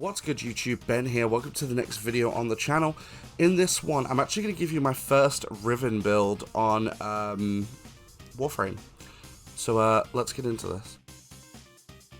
What's good YouTube, Ben here, welcome to the next video on the channel. In this one, I'm actually going to give you my first Riven build on Warframe. So let's get into this.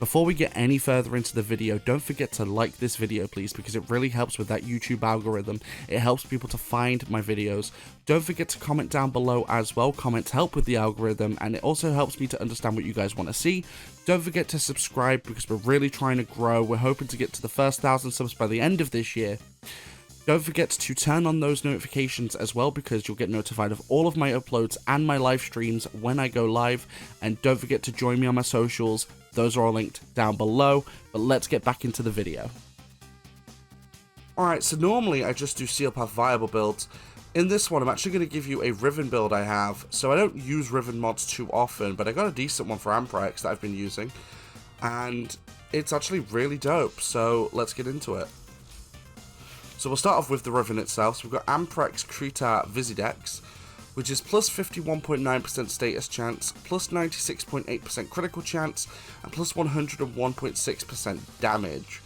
Before we get any further into the video, don't forget to like this video please, because it really helps with that YouTube algorithm. It helps people to find my videos. Don't forget to comment down below as well. Comments help with the algorithm, and it also helps me to understand what you guys want to see. Don't forget to subscribe because we're really trying to grow. We're hoping to get to the first 1,000 subs by the end of this year. Don't forget to turn on those notifications as well, because you'll get notified of all of my uploads and my live streams when I go live. And don't forget to join me on my socials. Those are all linked down below, but let's get back into the video. Alright, so normally I just do Steel Path Viable builds. In this one, I'm actually going to give you a Riven build I have. So I don't use Riven mods too often, but I got a decent one for Amprex that I've been using. And it's actually really dope, so let's get into it. So we'll start off with the Riven itself. So we've got Amprex Krita Visidex, which is plus 51.9% status chance, plus 96.8% critical chance, and plus 101.6% damage.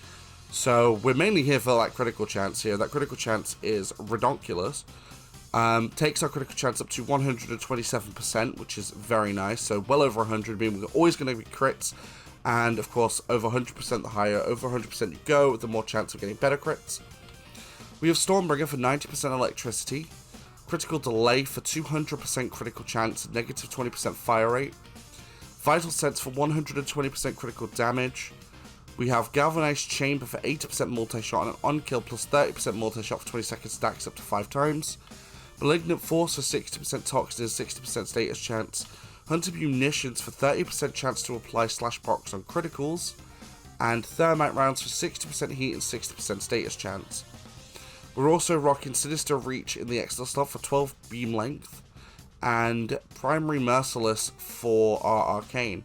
So we're mainly here for that critical chance here. That critical chance is redonkulous. Takes our critical chance up to 127%, which is very nice. So well over 100, meaning we're always going to be crits. And of course, over 100% the higher, over 100% you go, the more chance of getting better crits. We have Stormbringer for 90% electricity, critical delay for 200% critical chance, negative 20% fire rate, Vital Sense for 120% critical damage. We have Galvanized Chamber for 80% multi-shot and an on-kill plus 30% multi-shot for 20 seconds stacks up to 5 times. Malignant Force for 60% toxin and 60% status chance. Hunter Munitions for 30% chance to apply slash procs on criticals. And Thermite Rounds for 60% heat and 60% status chance. We're also rocking Sinister Reach in the extra slot for 12 beam length, and Primary Merciless for our Arcane.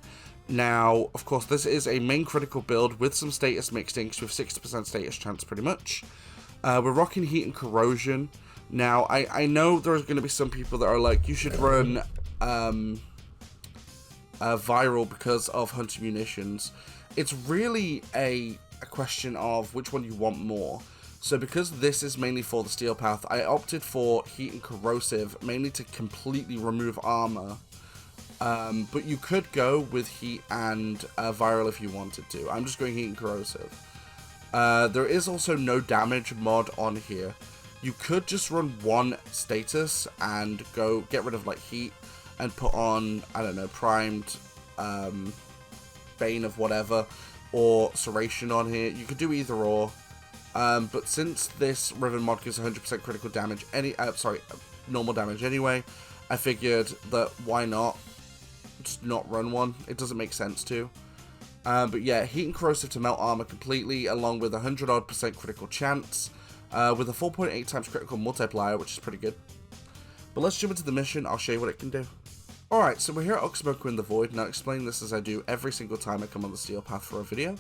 Now, of course, this is a main critical build with some status mixed in, because we have 60% status chance pretty much. We're rocking Heat and Corrosion. Now, I know there's going to be some people that are like, you should run Viral because of Hunter Munitions. It's really a question of which one you want more. So because this is mainly for the Steel Path, I opted for Heat and Corrosive, mainly to completely remove armor. But you could go with Heat and Viral if you wanted to. I'm just going Heat and Corrosive. There is also no damage mod on here. You could just run one status and go get rid of like Heat and put on, I don't know, Primed Bane of whatever, or Serration on here. You could do either or. But since this Riven mod gives 100% critical damage, normal damage anyway, I figured that why not just not run one? It doesn't make sense to. But yeah, Heat and Corrosive to melt armor completely, along with 100% critical chance, with a 4.8 times critical multiplier, which is pretty good. But let's jump into the mission. I'll show you what it can do. Alright, so we're here at Oxsmoker in the Void, and I'll explain this as I do every single time I come on the Steel Path for a video.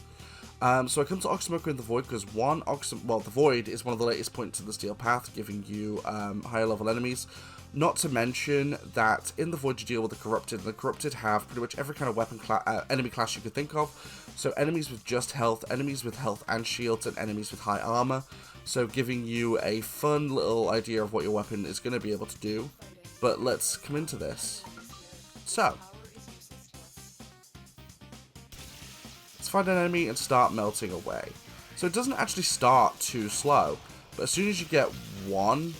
So I come to Oxsmoker in the Void because the Void is one of the latest points in the Steel Path, giving you higher level enemies. Not to mention that in the Void you deal with the Corrupted, and the Corrupted have pretty much every kind of weapon enemy class you could think of. So enemies with just health, enemies with health and shields, and enemies with high armor. So giving you a fun little idea of what your weapon is going to be able to do. But let's come into this. So let's find an enemy and start melting away. So it doesn't actually start too slow, but as soon as you get one,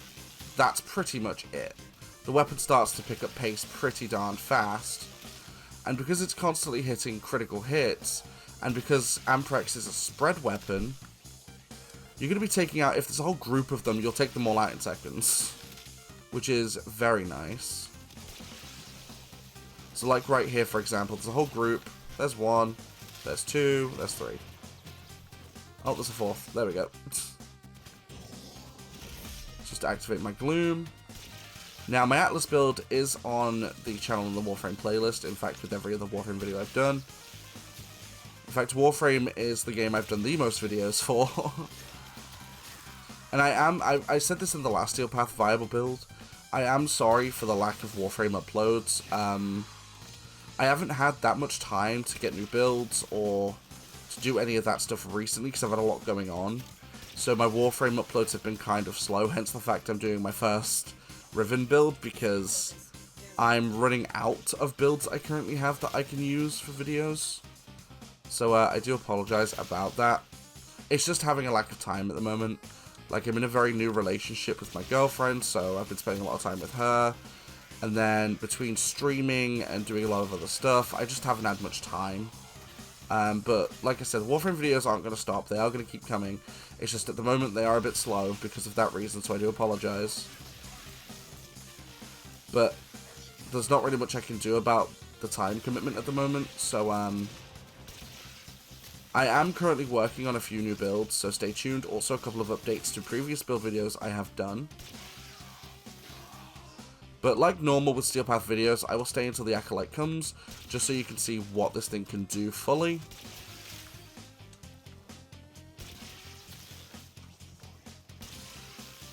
that's pretty much it. The weapon starts to pick up pace pretty darn fast, and because it's constantly hitting critical hits, and because Amprex is a spread weapon, you're going to be taking out, if there's a whole group of them, you'll take them all out in seconds, which is very nice. So like right here, for example, there's a whole group, there's one, there's two, there's three. Oh, there's a fourth. There we go. Just activate my Gloom. Now, my Atlas build is on the channel in the Warframe playlist. In fact, with every other Warframe video I've done. In fact, Warframe is the game I've done the most videos for. And I said this in the last Steel Path Viable build. I am sorry for the lack of Warframe uploads. I haven't had that much time to get new builds or to do any of that stuff recently because I've had a lot going on. So my Warframe uploads have been kind of slow, hence the fact I'm doing my first Riven build, because I'm running out of builds I currently have that I can use for videos. So I do apologize about that. It's just having a lack of time at the moment. Like, I'm in a very new relationship with my girlfriend, so I've been spending a lot of time with her. And then between streaming and doing a lot of other stuff, I just haven't had much time. But like I said, Warframe videos aren't going to stop. They are going to keep coming. It's just at the moment they are a bit slow because of that reason, so I do apologize. But there's not really much I can do about the time commitment at the moment, so I am currently working on a few new builds, so stay tuned. Also, a couple of updates to previous build videos I have done. But like normal with Steel Path videos, I will stay until the Acolyte comes, just so you can see what this thing can do fully.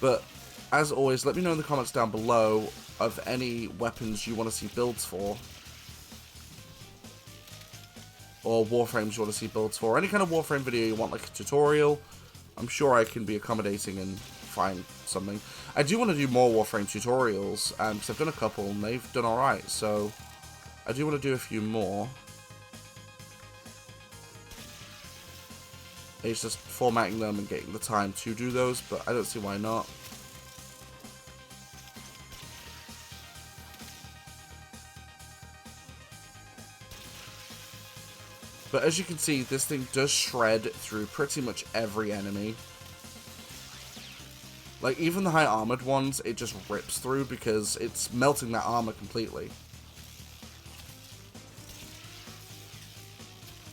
But, as always, let me know in the comments down below of any weapons you want to see builds for. Or Warframes you want to see builds for. Any kind of Warframe video you want, like a tutorial. I'm sure I can be accommodating and find something. I do want to do more Warframe tutorials, because I've done a couple and they've done alright, so I do want to do a few more. It's just formatting them and getting the time to do those, but I don't see why not. But as you can see, this thing does shred through pretty much every enemy. Like, even the high armored ones, it just rips through because it's melting that armor completely.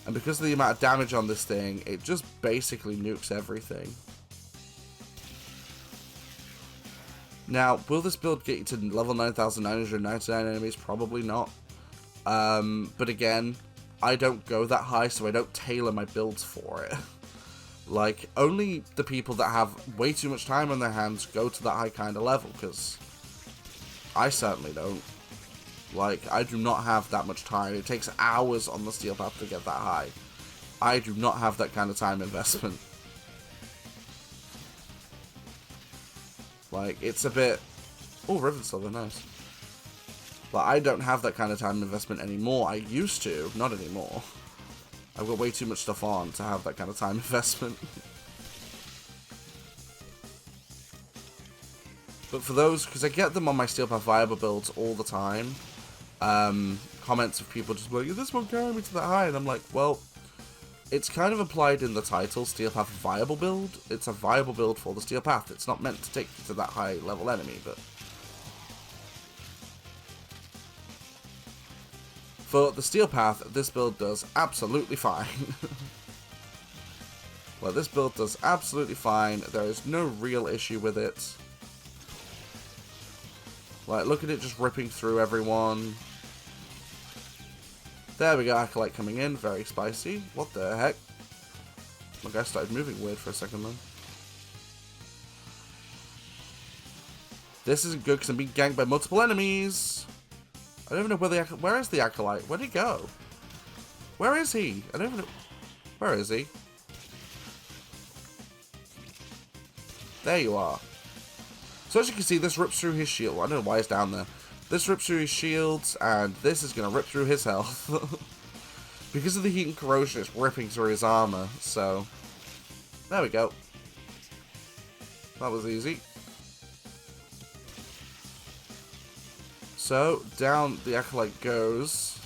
And because of the amount of damage on this thing, it just basically nukes everything. Now, will this build get you to level 9,999 enemies? Probably not. But again, I don't go that high, so I don't tailor my builds for it. Like, only the people that have way too much time on their hands go to that high kind of level, because I certainly don't. Like, I do not have that much time. It takes hours on the Steel Path to get that high. I do not have that kind of time investment. Like, it's a bit... Oh, Riven Silver, nice. But I don't have that kind of time investment anymore. I used to, not anymore. I've got way too much stuff on to have that kind of time investment. But for those, because I get them on my Steel Path Viable builds all the time, comments of people just like, this won't carry me to that high, and I'm like, well, it's kind of implied in the title, Steel Path Viable build. It's a viable build for the Steel Path. It's not meant to take you to that high level enemy, but... For the Steel Path, this build does absolutely fine. Well, this build does absolutely fine. There is no real issue with it. Like, look at it just ripping through everyone. There we go, Acolyte coming in. Very spicy. What the heck? My guy started moving weird for a second then. This isn't good because I'm being ganked by multiple enemies. I don't even know where the Where is the Acolyte? Where'd he go? Where is he? I don't even know. Where is he? There you are. So as you can see, this rips through his shield. Well, I don't know why he's down there. This rips through his shields, and this is going to rip through his health. Because of the heat and corrosion, it's ripping through his armor. So, there we go. That was easy. So, down the Acolyte goes.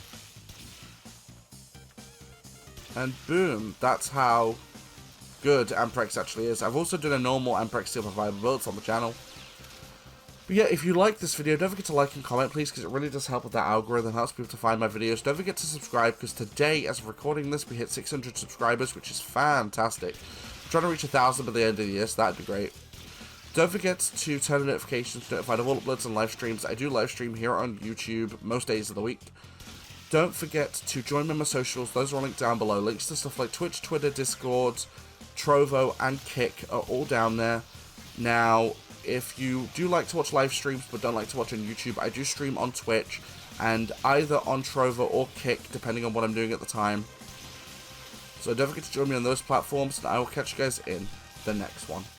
And boom, that's how good Amprex actually is. I've also done a normal Amprex Steel Path Viable builds on the channel. But yeah, if you like this video, don't forget to like and comment, please, because it really does help with that algorithm, helps people to find my videos. Don't forget to subscribe, because today, as of recording this, we hit 600 subscribers, which is fantastic. I'm trying to reach 1,000 by the end of the year, so that'd be great. Don't forget to turn on notifications to be notified of all uploads and live streams. I do live stream here on YouTube most days of the week. Don't forget to join me on my socials. Those are all linked down below. Links to stuff like Twitch, Twitter, Discord, Trovo, and Kick are all down there. Now, if you do like to watch live streams but don't like to watch on YouTube, I do stream on Twitch and either on Trovo or Kick, depending on what I'm doing at the time. So don't forget to join me on those platforms, and I will catch you guys in the next one.